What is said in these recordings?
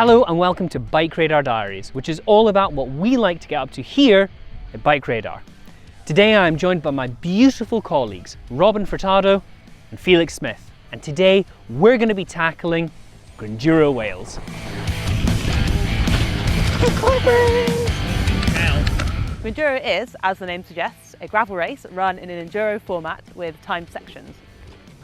Hello and welcome to BikeRadar Diaries, which is all about what we like to get up to here at BikeRadar. Today I am joined by my beautiful colleagues, Robyn Furtado and Felix Smith, and today we're going to be tackling Grinduro Wales. Grinduro is, as the name suggests, a gravel race run in an enduro format with timed sections.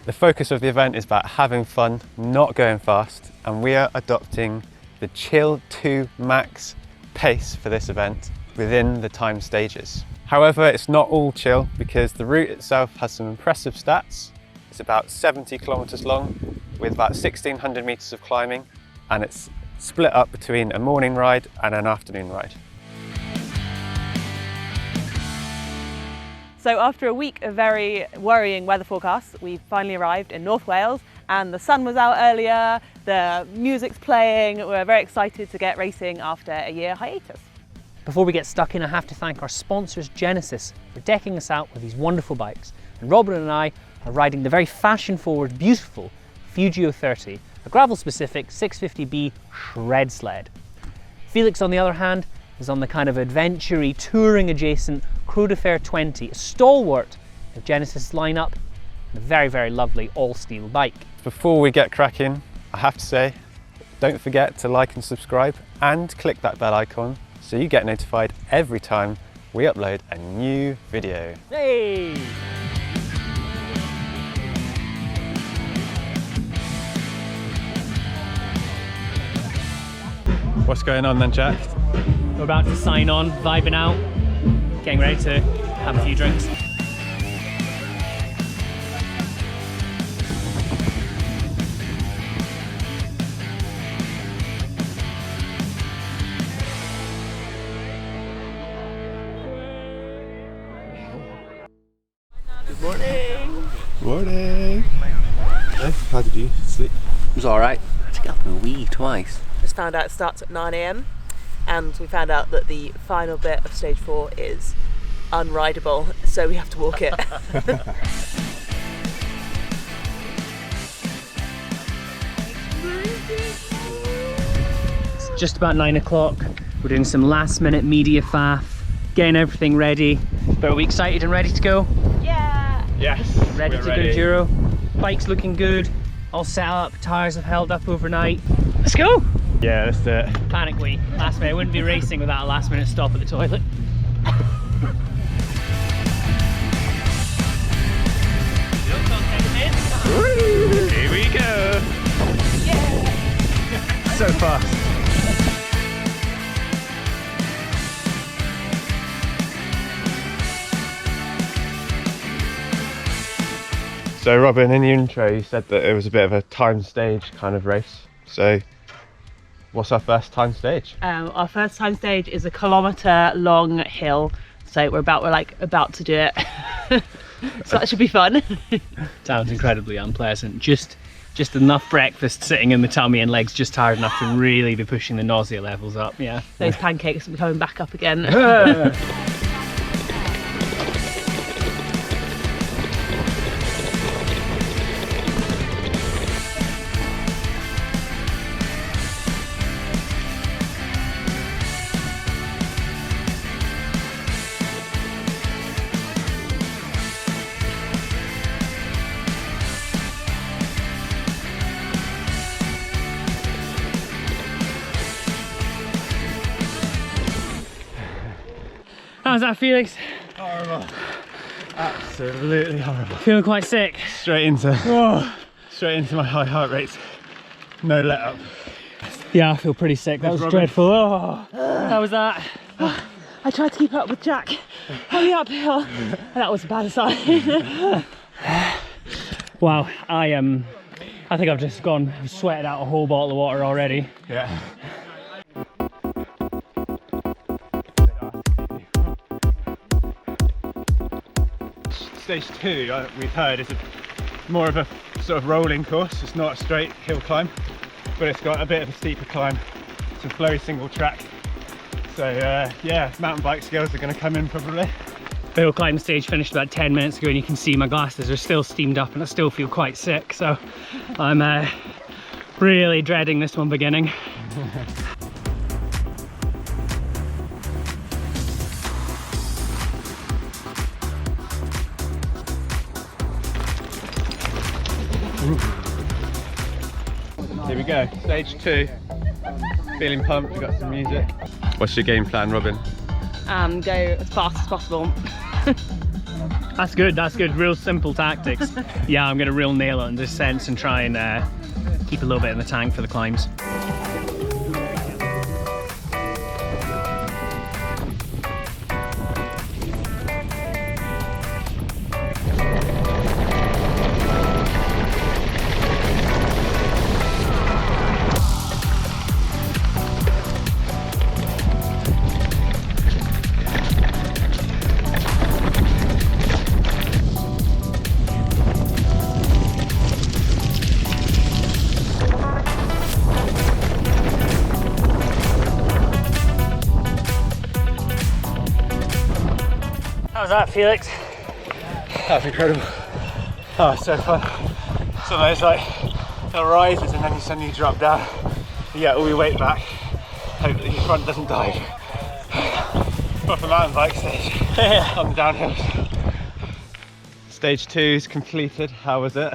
The focus of the event is about having fun, not going fast, and we are adopting the Chill 2 Max pace for this event within the time stages. However, it's not all chill because the route itself has some impressive stats. It's about 70 kilometers long with about 1,600 meters of climbing, and it's split up between a morning ride and an afternoon ride. So after a week of very worrying weather forecasts, we finally arrived in North Wales and the sun was out earlier, the music's playing, we're very excited to get racing after a year hiatus. Before we get stuck in, I have to thank our sponsors Genesis for decking us out with these wonderful bikes. And Robyn and I are riding the very fashion-forward, beautiful Fugio 30, a gravel-specific 650B shred sled. Felix, on the other hand, is on the kind of adventure-y, touring-adjacent Croix de Fer 20, a stalwart of Genesis lineup, and a very, very lovely all-steel bike. Before we get cracking, I have to say, don't forget to like and subscribe and click that bell icon so you get notified every time we upload a new video. Hey! What's going on then, Jack? We're about to sign on, vibing out, getting ready to have a few drinks. Good morning. Morning. How did you sleep? It was alright. I had to get up and wee twice. Just found out it starts at 9 AM and we found out that the final bit of stage 4 is unrideable, so we have to walk it. It's just about 9 o'clock. We're doing some last minute media faff, getting everything ready. But are we excited and ready to go? Yeah! Yes, Ready to Grinduro. Bike's looking good, all set up, tyres have held up overnight. Let's go! Yeah, let's do it. Panic week, last minute. I wouldn't be racing without a last minute stop at the toilet. Here we go! Yeah! So fast. So Robyn, in the intro you said that it was a bit of a time stage kind of race. So what's our first time stage? Our first time stage is a kilometer long hill, so we're about to do it. So that should be fun. Sounds incredibly unpleasant. Just enough breakfast sitting in the tummy and legs just tired enough to really be pushing the nausea levels up, yeah. Those pancakes will be coming back up again. How's that, Felix? Horrible. Absolutely horrible. Feeling quite sick. Straight into my high heart rates. No let up. Yeah, I feel pretty sick. That was Robyn. dreadful. Oh, how was that? I tried to keep up with Jack on the uphill, and that was a bad sign. Wow, I think I've just sweated out a whole bottle of water already. Yeah. Stage 2, we've heard, is more of a sort of rolling course. It's not a straight hill climb, but it's got a bit of a steeper climb, some flowy single track. So yeah, mountain bike skills are going to come in probably. The hill climb stage finished about 10 minutes ago and you can see my glasses are still steamed up and I still feel quite sick, so I'm really dreading this one beginning. Here we go, stage 2. Feeling pumped, we got some music. What's your game plan, Robyn? Go as fast as possible. That's good, real simple tactics. Yeah, I'm gonna real nail it in this sense and try and keep a little bit in the tank for the climbs. How's that, Felix? That's incredible. Oh, it's so fun. Some of those like little rises and then you suddenly drop down. You get all your weight back. Hopefully your front doesn't die. Proper mountain bike stage on the downhills. Stage 2 is completed. How was it?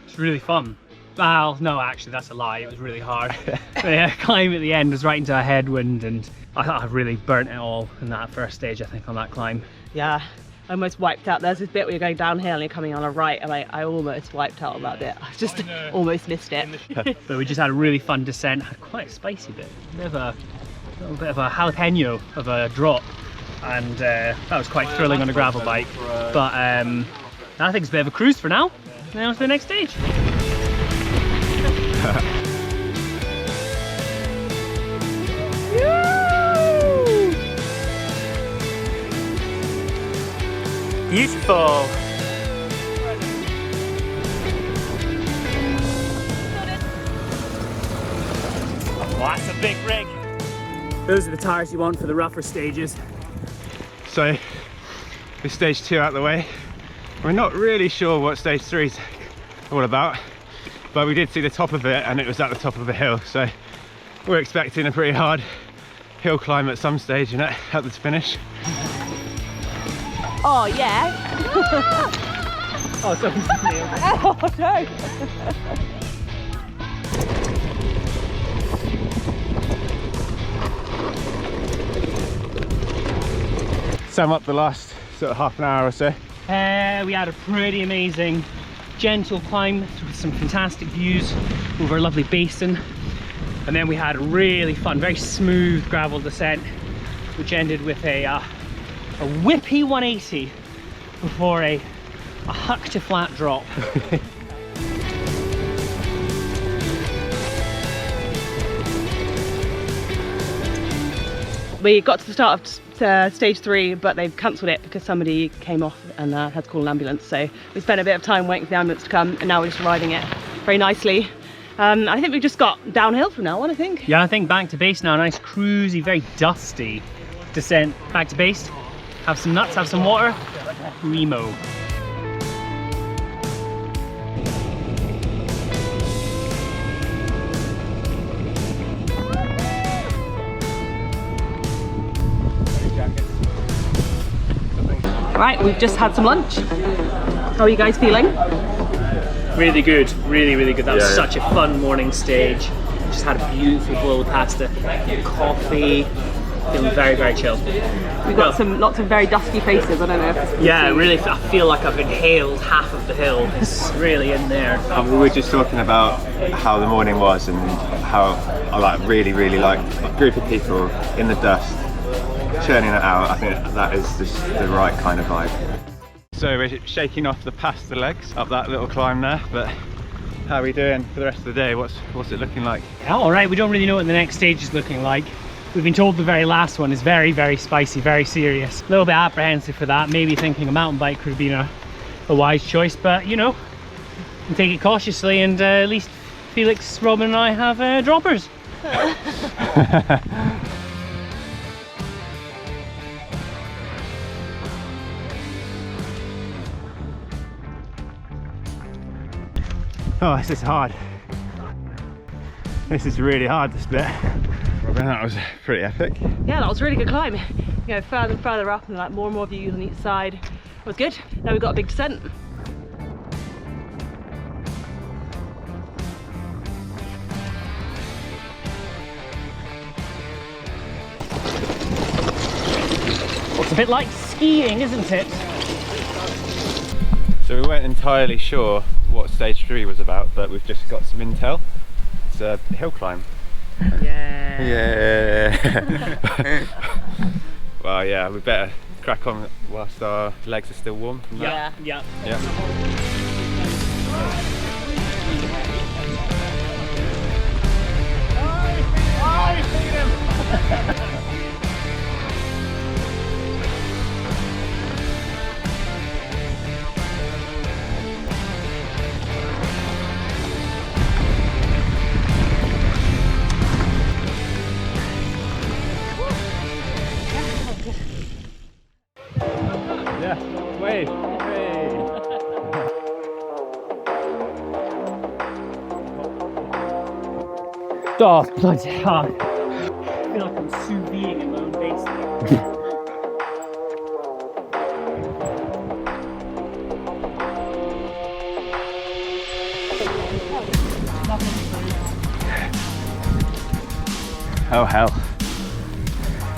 It's really fun. Well, no, actually that's a lie. It was really hard. The climb at the end was right into a headwind and I thought I really burnt it all in that first stage, I think, on that climb. Yeah, I almost wiped out. There's this bit where you're going downhill and you're coming on a right, and I almost wiped out on that bit. I just almost missed it. But we just had a really fun descent, had quite a spicy bit. A little bit of a jalapeno of a drop, and that was quite thrilling on a gravel bike. But I think it's a bit of a cruise for now. Now to the next stage. Beautiful. Oh, that's a big rig. Those are the tires you want for the rougher stages. So, with stage 2 out the way, we're not really sure what stage 3 is all about, but we did see the top of it and it was at the top of a hill, so we're expecting a pretty hard hill climb at some stage in it at the finish. Oh yeah. Oh, someone's nailed it. Oh no. Sum up the last sort of half an hour or so. We had a pretty amazing gentle climb with some fantastic views over a lovely basin, and then we had a really fun, very smooth gravel descent, which ended with a whippy 180 before a huck to flat drop. We got to the start of stage 3, but they've cancelled it because somebody came off and had to call an ambulance. So we spent a bit of time waiting for the ambulance to come, and now we're just riding it very nicely. I think we've just got downhill from now on, I think. Yeah, I think back to base now. Nice cruisy, very dusty descent back to base. Have some nuts, have some water. Primo. Right, we've just had some lunch. How are you guys feeling? Really good, really good. That was such a fun morning stage. Just had a beautiful bowl of pasta, coffee, feeling very chilled. We've got lots of very dusty faces, I don't know if yeah, really, I feel like I've inhaled half of the hill. It's really in there. We were just talking about how the morning was and how I really liked a group of people in the dust, churning it out. I think that is just the right kind of vibe. So we're shaking off the pasta legs up that little climb there, but how are we doing for the rest of the day? What's it looking like? Yeah, all right, we don't really know what the next stage is looking like. We've been told the very last one is very spicy, very serious. A little bit apprehensive for that, maybe thinking a mountain bike would have been a wise choice, but you know, we take it cautiously, and at least Felix, Robyn and I have droppers. Oh, this is hard. This is really hard, this bit. Robyn, that was pretty epic. Yeah, that was a really good climb. You know, further and further up and like more and more views on each side. It was good. Now we've got a big descent. It's a bit like skiing, isn't it? So we weren't entirely sure what stage 3 was about, but we've just got some intel. It's a hill climb. Yeah. Yeah. Well, yeah, we better crack on whilst our legs are still warm from that. Yeah. Yeah. Yeah, wave. Oh, bloody hell. I feel like I'm sous videing in my own base. Oh hell.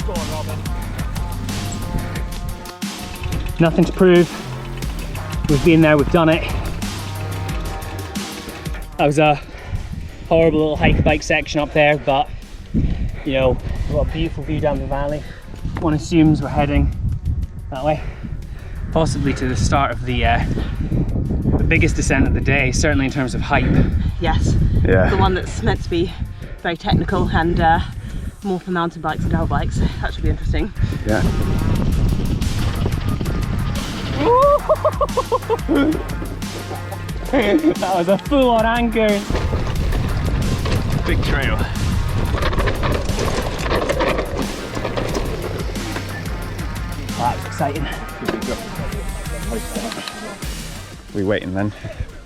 Go on, Robyn. Nothing to prove. We've been there, we've done it. That was a horrible little hike bike section up there, but you know, we've got a beautiful view down the valley. One assumes we're heading that way, possibly to the start of the biggest descent of the day, certainly in terms of height. Yes. Yeah. The one that's meant to be very technical and more for mountain bikes and gravel bikes. That should be interesting. Yeah. That was a full-on anchor. Big trail. That's exciting. We waiting then?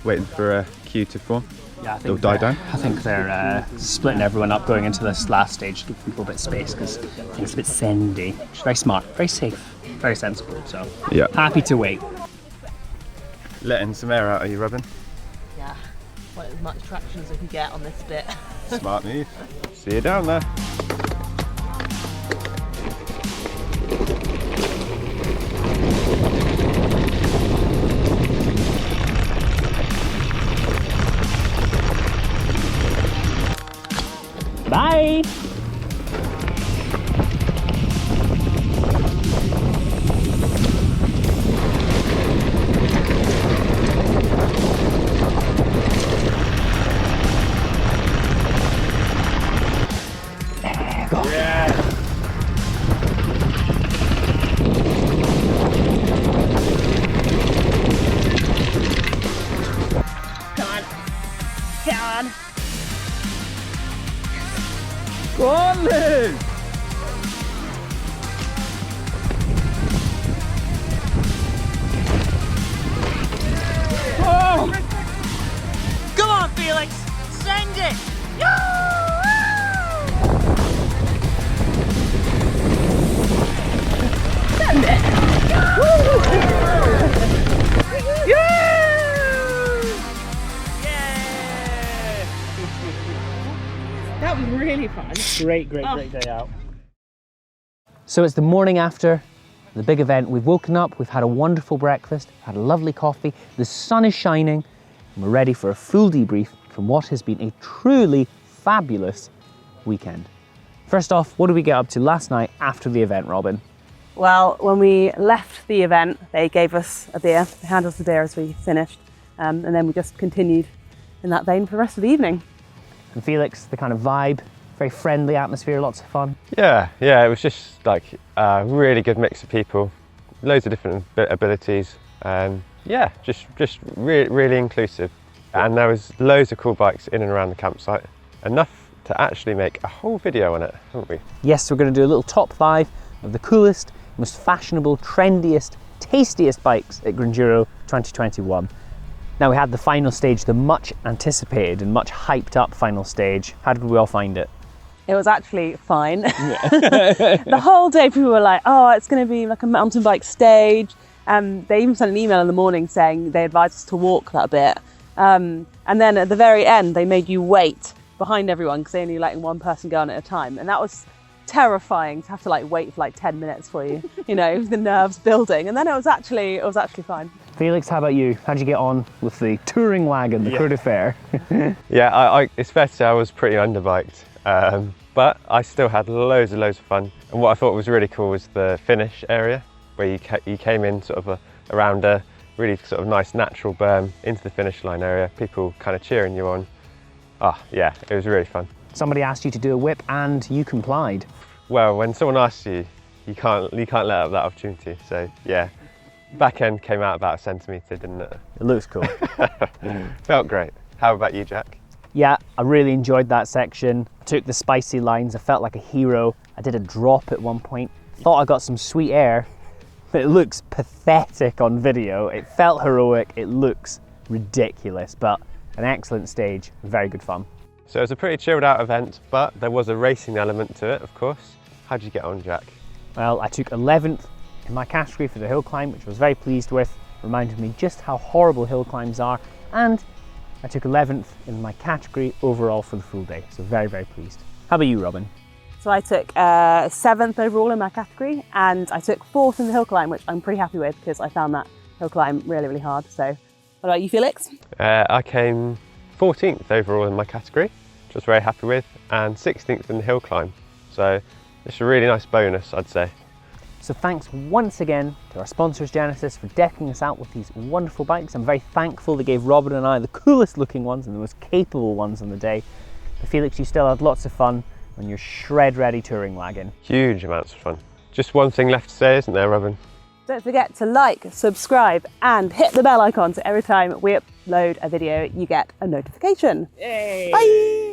Waiting for a queue to form? Yeah, I think It'll die down? I think they're splitting everyone up going into this last stage to give people a bit of space because it's a bit sandy. Which is very smart, very safe, very sensible. So Yeah. happy to wait. Letting some air out, are you, Robyn? Yeah. Want as much traction as I can get on this bit. Smart move. See you down there. Bye. Go on, Liz! Oh! Come on, Felix! Send it! That was really fun. Great day out. So it's the morning after the big event. We've woken up, we've had a wonderful breakfast, had a lovely coffee, the sun is shining, and we're ready for a full debrief from what has been a truly fabulous weekend. First off, what did we get up to last night after the event, Robyn? Well, when we left the event, they gave us a beer. They handed us a beer as we finished. And then we just continued in that vein for the rest of the evening. And Felix, the kind of vibe, very friendly atmosphere, lots of fun. Yeah, it was just like a really good mix of people, loads of different abilities, and yeah, just really inclusive. And there was loads of cool bikes in and around the campsite, enough to actually make a whole video on it, haven't we? Yes, we're going to do a little top 5 of the coolest, most fashionable, trendiest, tastiest bikes at Grinduro 2021. Now we had the final stage, the much anticipated and much hyped up final stage. How did we all find it? It was actually fine. The whole day people were like, oh, it's going to be like a mountain bike stage. They even sent an email in the morning saying they advised us to walk that bit. And then at the very end, they made you wait behind everyone because they only letting one person go on at a time. And that was terrifying to have to like wait for like 10 minutes for you, you know, the nerves building. And then it was actually fine. Felix, how about you? How'd you get on with the touring wagon, the Croix de Fer? Yeah, it's fair to say I was pretty underbiked, but I still had loads of fun. And what I thought was really cool was the finish area, where you came in sort of around a really sort of nice natural berm into the finish line area, people kind of cheering you on. Oh yeah, it was really fun. Somebody asked you to do a whip and you complied. Well, when someone asks you, you can't let up that opportunity. So yeah, back end came out about a centimetre, didn't it? It looks cool. Felt great. How about you, Jack? Yeah, I really enjoyed that section. I took the spicy lines, I felt like a hero. I did a drop at one point. Thought I got some sweet air, but it looks pathetic on video. It felt heroic, it looks ridiculous, but an excellent stage, very good fun. So it was a pretty chilled out event, but there was a racing element to it, of course. How did you get on, Jack? Well, I took 11th in my category for the hill climb, which I was very pleased with. Reminded me just how horrible hill climbs are, and I took 11th in my category overall for the full day, so very pleased. How about you, Robyn? So I took 7th overall in my category, and I took 4th in the hill climb, which I'm pretty happy with because I found that hill climb really hard. So what about you, Felix? I came 14th overall in my category, which I was very happy with, and 16th in the hill climb. So it's a really nice bonus, I'd say. So thanks once again to our sponsors Genesis for decking us out with these wonderful bikes. I'm very thankful they gave Robyn and I the coolest looking ones and the most capable ones on the day. But Felix, you still had lots of fun on your shred ready touring wagon. Huge amounts of fun. Just one thing left to say, isn't there, Robyn? Don't forget to like, subscribe and hit the bell icon so every time we upload a video you get a notification. Yay! Bye!